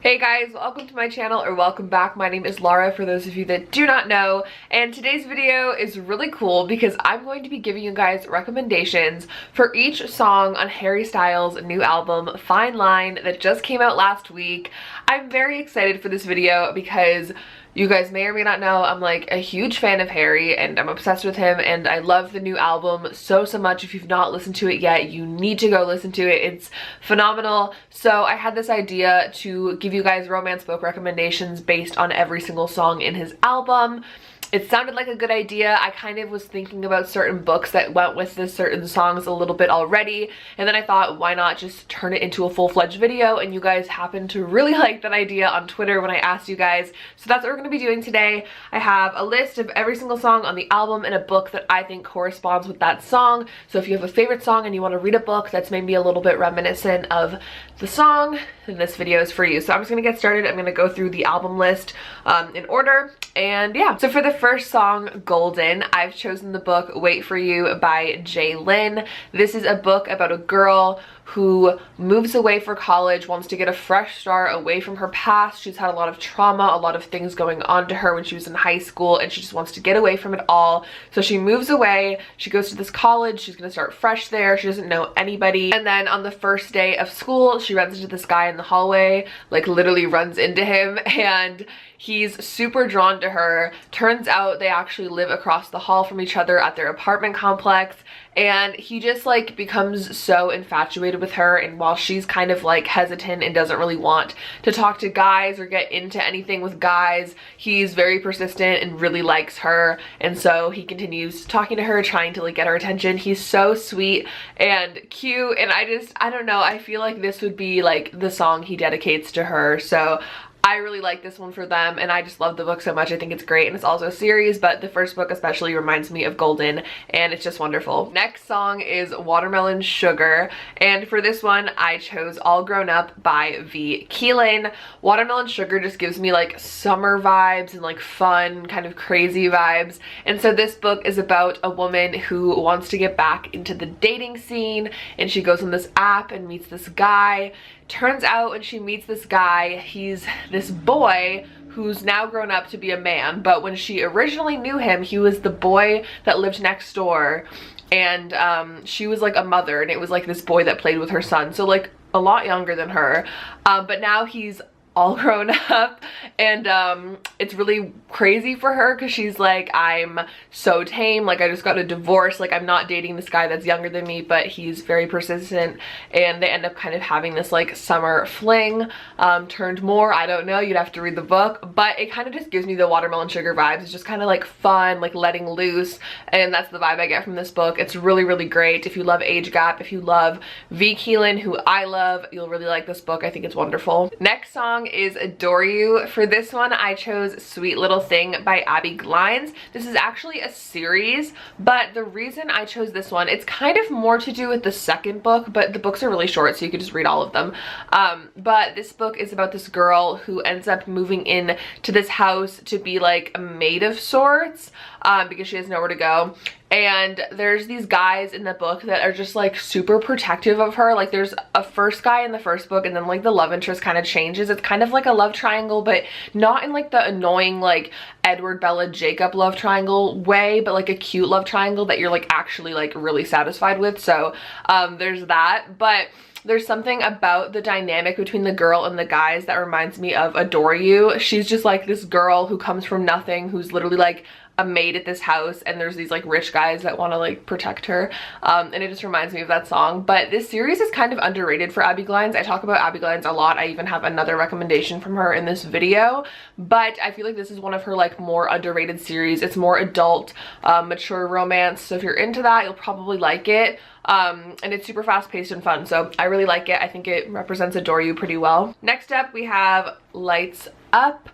Hey guys, welcome to my channel, or welcome back. My name is Laura for those of you that do not know, and today's video is really cool because I'm going to be giving you guys recommendations for each song on Harry Styles' new album Fine Line that just came out last week. I'm very excited for this video because you guys may or may not know I'm like a huge fan of Harry and I'm obsessed with him, and I love the new album so much. If you've not listened to it yet, you need to go listen to it. It's phenomenal. So I had this idea to give you guys romance book recommendations based on every single song in his album. It sounded like a good idea. I kind of was thinking about certain books that went with the certain songs a little bit already, and then I thought, why not just turn it into a full-fledged video? And you guys happened to really like that idea on Twitter when I asked you guys, so that's what we're going to be doing today. I have a list of every single song on the album and a book that I think corresponds with that song. So if you have a favorite song and you want to read a book that's maybe a little bit reminiscent of the song, then this video is for you. So I'm just going to get started. I'm going to go through the album list in order, and yeah. So for the first song, Golden, I've chosen the book Wait For You by Jay Lynn. This is a book about a girl who moves away for college, wants to get a fresh start away from her past. She's had a lot of trauma, a lot of things going on to her when she was in high school, and she just wants to get away from it all. So she moves away, she goes to this college, she's gonna start fresh there, she doesn't know anybody. And then on the first day of school, she runs into this guy in the hallway, like literally runs into him, and he's super drawn to her. Turns out they actually live across the hall from each other at their apartment complex, and he just like becomes so infatuated with her. And while she's kind of like hesitant and doesn't really want to talk to guys or get into anything with guys, he's very persistent and really likes her, and so he continues talking to her, trying to like get her attention. He's so sweet and cute, and I don't know, I feel like this would be like the song he dedicates to her. So I really like this one for them, and I just love the book so much. I think it's great, and it's also a series, but the first book especially reminds me of Golden, and it's just wonderful. Next song is Watermelon Sugar, and for this one I chose All Grown Up by Levi Kiley. Watermelon Sugar just gives me like summer vibes and like fun, kind of crazy vibes, and so this book is about a woman who wants to get back into the dating scene, and she goes on this app and meets this guy. Turns out when she meets this guy, he's this boy who's now grown up to be a man, but when she originally knew him, he was the boy that lived next door, and she was like a mother, and it was like this boy that played with her son, so like a lot younger than her, but now he's all grown up, and it's really crazy for her because she's like, I'm so tame, like I just got a divorce, like I'm not dating this guy that's younger than me, but he's very persistent, and they end up kind of having this like summer fling, turned more, I don't know, you'd have to read the book, but it kind of just gives me the Watermelon Sugar vibes. It's just kind of like fun, like letting loose, and that's the vibe I get from this book. It's really great. If you love age gap, if you love Levi Kiley, who I love, you'll really like this book. I think it's wonderful. Next song is Adore You. For this one I chose Sweet Little Thing by Abby Glines. This is actually a series, but the reason I chose this one, it's kind of more to do with the second book, but the books are really short so you could just read all of them. But this book is about this girl who ends up moving in to this house to be like a maid of sorts, because she has nowhere to go. And there's these guys in the book that are just like super protective of her. Like there's a first guy in the first book, and then like the love interest kind of changes. It's kind of like a love triangle, but not in like the annoying like Edward, Bella, Jacob love triangle way, but like a cute love triangle that you're like actually like really satisfied with. So there's that, but there's something about the dynamic between the girl and the guys that reminds me of Adore You. She's just like this girl who comes from nothing, who's literally like a maid at this house, and there's these like rich guys that want to like protect her, and it just reminds me of that song. But this series is kind of underrated for Abby Glines. I talk about Abby Glines a lot. I even have another recommendation from her in this video, but I feel like this is one of her like more underrated series. It's more adult, mature romance, so if you're into that, you'll probably like it. And it's super fast paced and fun, so I really like it. I think it represents Adore You pretty well. Next up we have Lights Up.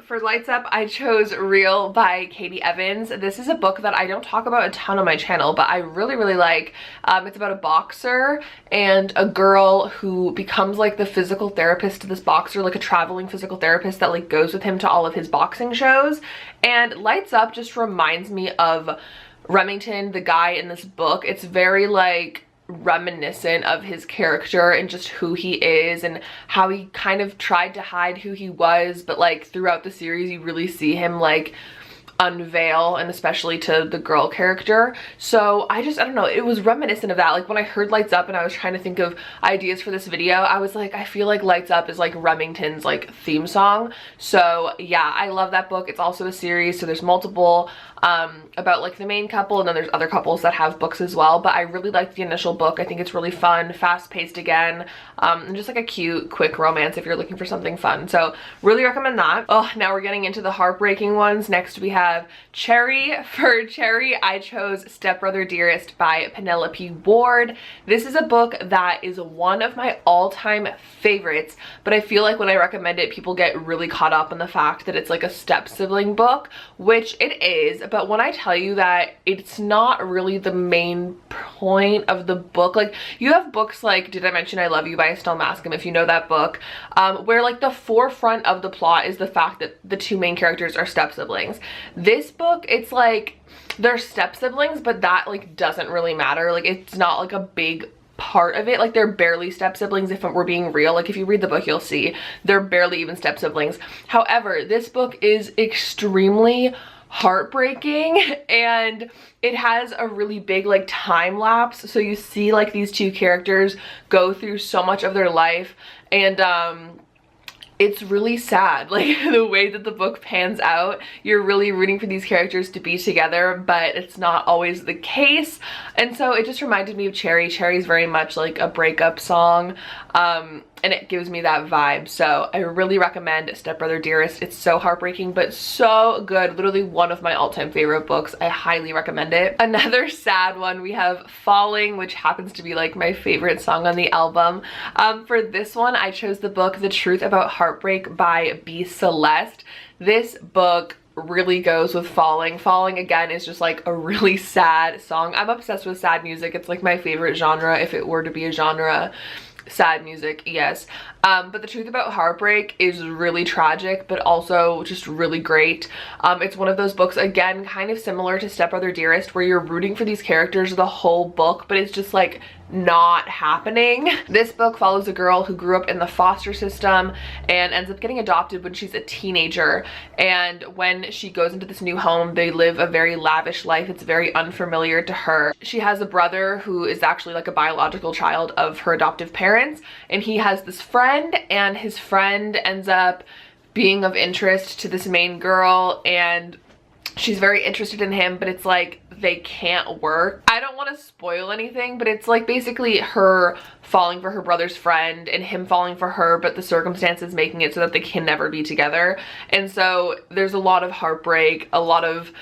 For Lights Up I chose Real by Katie Evans. This is a book that I don't talk about a ton on my channel, but I really like. It's about a boxer and a girl who becomes like the physical therapist to this boxer, like a traveling physical therapist that like goes with him to all of his boxing shows. And Lights Up just reminds me of Remington, the guy in this book. It's very like reminiscent of his character and just who he is and how he kind of tried to hide who he was, but like throughout the series you really see him like unveil, and especially to the girl character. So I don't know, it was reminiscent of that. Like when I heard Lights Up and I was trying to think of ideas for this video, I was like, I feel like Lights Up is like Remington's like theme song. So yeah, I love that book. It's also a series, so there's multiple about like the main couple, and then there's other couples that have books as well, but I really like the initial book. I think it's really fun, fast-paced again, and just like a cute quick romance if you're looking for something fun. So really recommend that. Oh, now we're getting into the heartbreaking ones. Next we have Cherry. For Cherry, I chose Stepbrother Dearest by Penelope Ward. This is a book that is one of my all-time favorites, but I feel like when I recommend it, people get really caught up in the fact that it's like a step-sibling book, which it is. But when I tell you that it's not really the main point of the book, like you have books like Did I Mention I Love You by Estelle Mascom, if you know that book, where like the forefront of the plot is the fact that the two main characters are step siblings. This book, it's like they're step siblings, but that like doesn't really matter. Like it's not like a big part of it. Like they're barely step siblings if we're being real. Like if you read the book, you'll see they're barely even step siblings. However, this book is extremely heartbreaking, and it has a really big like time lapse, so you see like these two characters go through so much of their life, and it's really sad, like the way that the book pans out. You're really rooting for these characters to be together, but it's not always the case. And so it just reminded me of Cherry. Cherry's very much like a breakup song, and it gives me that vibe. So I really recommend Stepbrother Dearest. It's so heartbreaking, but so good. Literally one of my all-time favorite books. I highly recommend it. Another sad one, we have Falling, which happens to be like my favorite song on the album. For this one, I chose the book The Truth About Heartbreak by B. Celeste. This book really goes with Falling. Falling again is just like a really sad song. I'm obsessed with sad music. It's like my favorite genre if it were to be a genre. Sad music, yes. But The Truth About Heartbreak is really tragic, but also just really great. It's one of those books, again, kind of similar to Stepbrother Dearest, where you're rooting for these characters the whole book, but it's just like not happening. This book follows a girl who grew up in the foster system and ends up getting adopted when she's a teenager. And when she goes into this new home, they live a very lavish life. It's very unfamiliar to her. She has a brother who is actually like a biological child of her adoptive parents, and he has this friend, and his friend ends up being of interest to this main girl, and she's very interested in him, but it's like they can't work. I don't want to spoil anything, but it's like basically her falling for her brother's friend and him falling for her, but the circumstances making it so that they can never be together. And so there's a lot of heartbreak, a lot of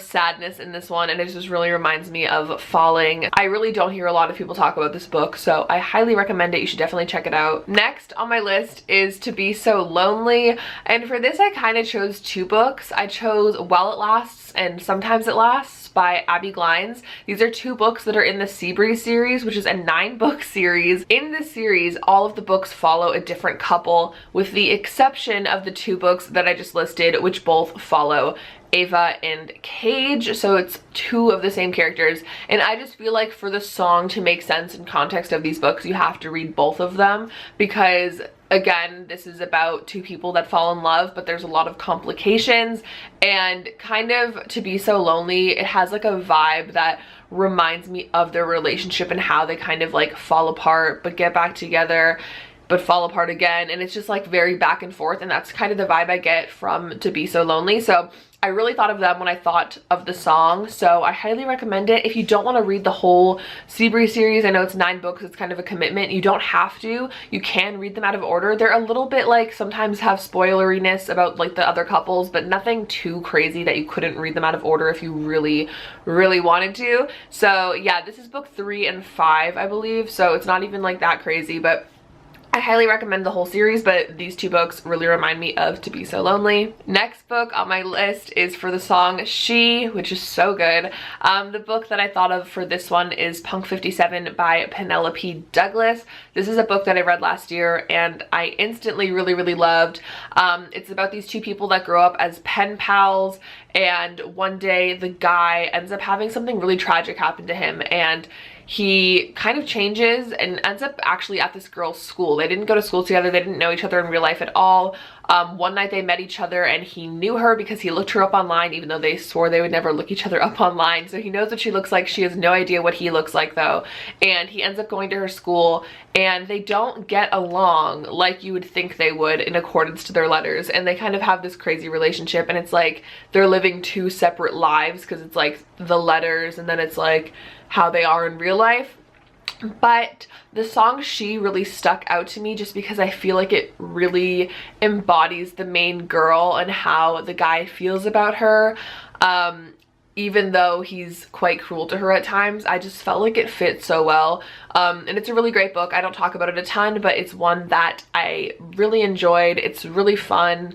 sadness in this one, and it just really reminds me of Falling. I really don't hear a lot of people talk about this book, so I highly recommend it. You should definitely check it out. Next on my list is To Be So Lonely, and for this I kind of chose two books. I chose While It Lasts and Sometimes It Lasts by Abby Glines. These are two books that are in the Seabreeze series, which is a 9-book series. In this series, all of the books follow a different couple, with the exception of the two books that I just listed, which both follow Ava and Cage, so it's two of the same characters. And I just feel like for the song to make sense in context of these books, you have to read both of them, because again, this is about two people that fall in love, but there's a lot of complications. And kind of To Be So Lonely, it has like a vibe that reminds me of their relationship and how they kind of like fall apart but get back together, but fall apart again, and it's just like very back and forth, and that's kind of the vibe I get from To Be So Lonely. So I really thought of them when I thought of the song, so I highly recommend it. If you don't want to read the whole Seabreeze series, I know it's 9 books, it's kind of a commitment. You don't have to. You can read them out of order. They're a little bit like sometimes have spoileriness about like the other couples, but nothing too crazy that you couldn't read them out of order if you really, really wanted to. So yeah, this is book 3 and 5, I believe, so it's not even like that crazy, but I highly recommend the whole series, but these two books really remind me of To Be So Lonely. Next book on my list is for the song She, which is so good. The book that I thought of for this one is Punk 57 by Penelope Douglas. This is a book that I read last year and I instantly really loved. It's about these two people that grow up as pen pals, and one day the guy ends up having something really tragic happen to him, and he kind of changes and ends up actually at this girl's school. They didn't go to school together, they didn't know each other in real life at all. One night they met each other and he knew her because he looked her up online, even though they swore they would never look each other up online. So he knows what she looks like. She has no idea what he looks like though. And he ends up going to her school and they don't get along like you would think they would in accordance to their letters. And they kind of have this crazy relationship, and it's like they're living two separate lives because it's like the letters and then it's like how they are in real life. But the song She really stuck out to me just because I feel like it really embodies the main girl and how the guy feels about her. Even though he's quite cruel to her at times, I just felt like it fit so well. And it's a really great book. I don't talk about it a ton, but it's one that I really enjoyed. It's really fun.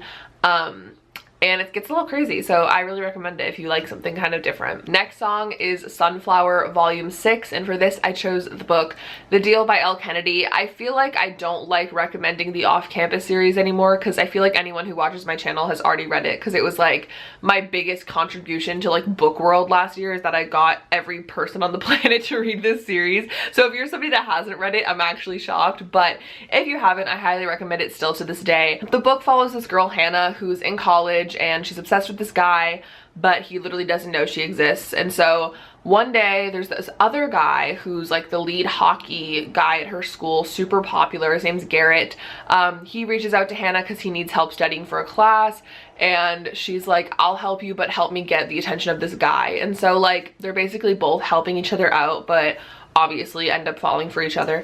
And it gets a little crazy, so I really recommend it if you like something kind of different. Next song is Sunflower Volume 6, and for this I chose the book The Deal by Elle Kennedy. I feel like I don't like recommending the off-campus series anymore because I feel like anyone who watches my channel has already read it, because it was like my biggest contribution to like book world last year is that I got every person on the planet to read this series. So if you're somebody that hasn't read it, I'm actually shocked, but if you haven't, I highly recommend it still to this day. The book follows this girl Hannah who's in college and she's obsessed with this guy, but he literally doesn't know she exists. And so one day there's this other guy who's like the lead hockey guy at her school, super popular. His name's Garrett. He reaches out to Hannah because he needs help studying for a class, and she's like, I'll help you, but help me get the attention of this guy. And so like they're basically both helping each other out, but obviously end up falling for each other.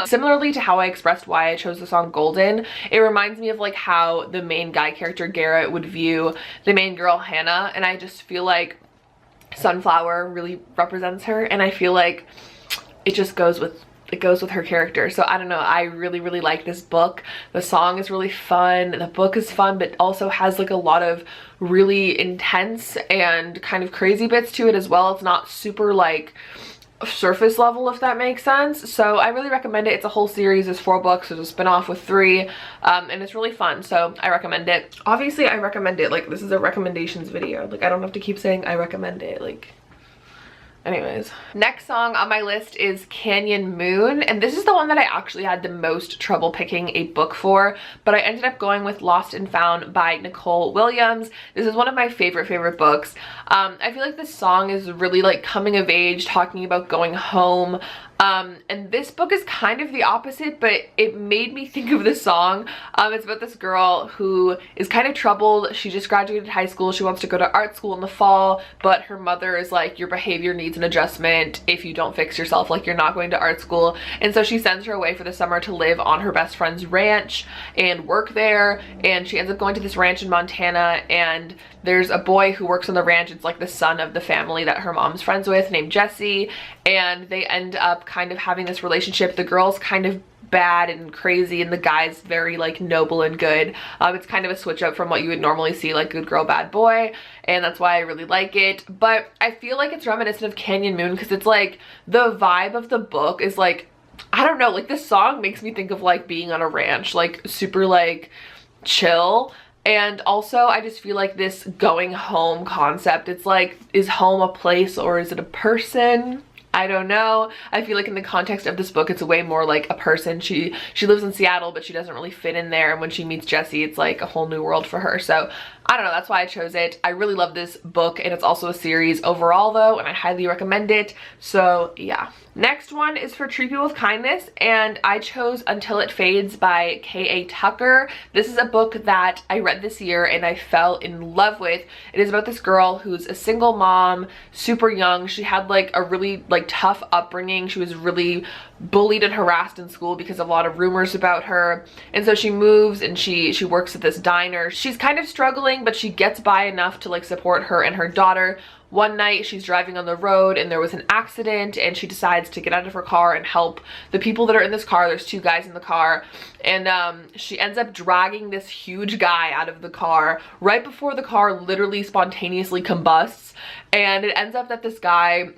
Similarly to how I expressed why I chose the song Golden, it reminds me of like how the main guy character Garrett would view the main girl Hannah, and I just feel like Sunflower really represents her, and I feel like it just goes with her character. So I don't know, I really like this book. The song is really fun, the book is fun, but also has like a lot of really intense and kind of crazy bits to it as well. It's not super like surface level, if that makes sense. So I really recommend it. It's a whole series. There's 4 books. There's a spin-off with 3, and it's really fun, so I recommend it. Obviously I recommend it, like this is a recommendations video, like I don't have to keep saying I recommend it, like anyways. Next song on my list is Canyon Moon, and this is the one that I actually had the most trouble picking a book for, but I ended up going with Lost and Found by Nicole Williams. This is one of my favorite books. I feel like this song is really like coming of age, talking about going home. And this book is kind of the opposite, but it made me think of this song. It's about this girl who is kind of troubled. She just graduated high school. She wants to go to art school in the fall, but her mother is like, your behavior needs an adjustment. If you don't fix yourself, like you're not going to art school. And so she sends her away for the summer to live on her best friend's ranch and work there. And she ends up going to this ranch in Montana, and there's a boy who works on the ranch. It's like the son of the family that her mom's friends with, named Jesse, and they end up kind of having this relationship. The girl's kind of bad and crazy, and the guy's very like noble and good. It's kind of a switch up from what you would normally see, like good girl, bad boy, and that's why I really like it. But I feel like it's reminiscent of Canyon Moon because it's like the vibe of the book is like, I don't know, like this song makes me think of like being on a ranch, like super like chill. And also I just feel like this going home concept, it's like, is home a place or is it a person? I don't know. I feel like in the context of this book, it's way more like a person. She lives in Seattle, but she doesn't really fit in there. And when she meets Jesse, it's like a whole new world for her. So I don't know, that's why I chose it. I really love this book, and it's also a series overall though, and I highly recommend it. So yeah. Next one is For Treat People with Kindness, and I chose Until It Fades by K.A. Tucker. This is a book that I read this year and I fell in love with. It is about this girl who's a single mom, super young. She had like a really like tough upbringing. She was really bullied and harassed in school because of a lot of rumors about her. And so she moves and she works at this diner. She's kind of struggling, but she gets by enough to like support her and her daughter. One night she's driving on the road and there was an accident, and she decides to get out of her car and help the people that are in this car. There's 2 guys in the car, and she ends up dragging this huge guy out of the car right before the car literally spontaneously combusts. And it ends up that this guy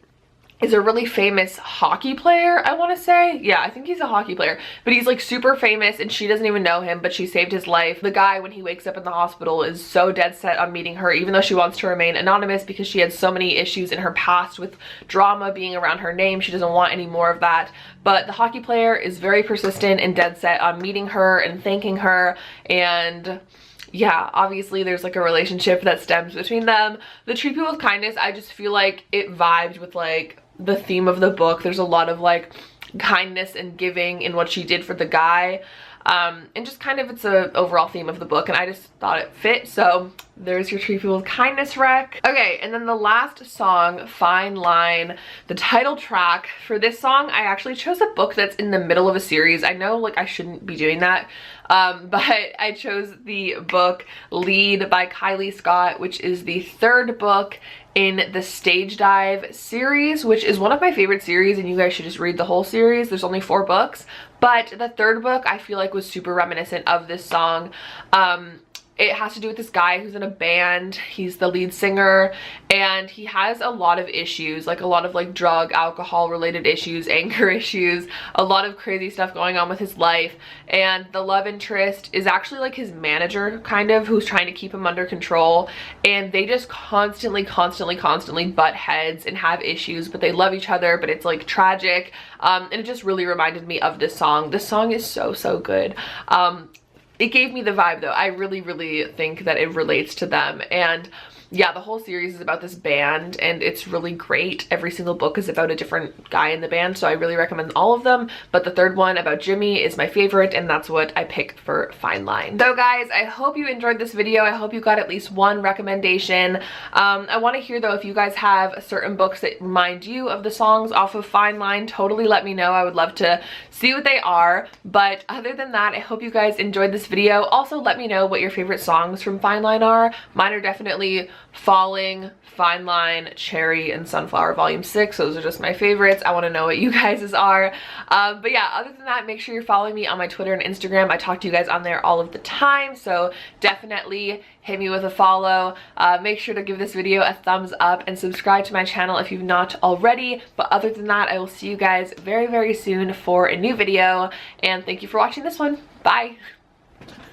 is a really famous hockey player, I want to say. Yeah, I think he's a hockey player, but he's like super famous and she doesn't even know him, but she saved his life. The guy, when he wakes up in the hospital, is so dead set on meeting her, even though she wants to remain anonymous because she had so many issues in her past with drama being around her name. She doesn't want any more of that. But the hockey player is very persistent and dead set on meeting her and thanking her, and yeah, obviously there's like a relationship that stems between them. The treat people with kindness, I just feel like it vibed with like the theme of the book. There's a lot of like kindness and giving in what she did for the guy, and just kind of it's a overall theme of the book, and I just thought it fit. So there's your treat people with kindness rec. Okay, and then the last song, Fine Line, the title track. For this song, I actually chose a book that's in the middle of a series. I know like I shouldn't be doing that, but I chose the book Lead by Kylie Scott, which is the third book in the Stage Dive series, which is one of my favorite series, and you guys should just read the whole series. There's only 4 books, but the third book I feel like was super reminiscent of this song. It has to do with this guy who's in a band. He's the lead singer, and he has a lot of issues, like a lot of like drug, alcohol related issues, anger issues, a lot of crazy stuff going on with his life. And the love interest is actually like his manager, kind of, who's trying to keep him under control. And they just constantly butt heads and have issues, but they love each other, but it's like tragic. And it just really reminded me of this song. This song is so good. It gave me the vibe though. I really think that it relates to them. And yeah, the whole series is about this band, and it's really great. Every single book is about a different guy in the band, so I really recommend all of them. But the third one about Jimmy is my favorite, and that's what I picked for Fine Line. So guys, I hope you enjoyed this video. I hope you got at least one recommendation. I want to hear though, if you guys have certain books that remind you of the songs off of Fine Line, totally let me know. I would love to see what they are. But other than that, I hope you guys enjoyed this video. Also, let me know what your favorite songs from Fine Line are. Mine are definitely Falling, Fine Line, Cherry, and Sunflower Volume 6. Those are just my favorites. I want to know what you guys' are. But yeah, other than that, make sure you're following me on my Twitter and Instagram. I talk to you guys on there all of the time, so definitely hit me with a follow. Make sure to give this video a thumbs up and subscribe to my channel if you've not already. But other than that, I will see you guys very soon for a new video, and thank you for watching this one. Bye!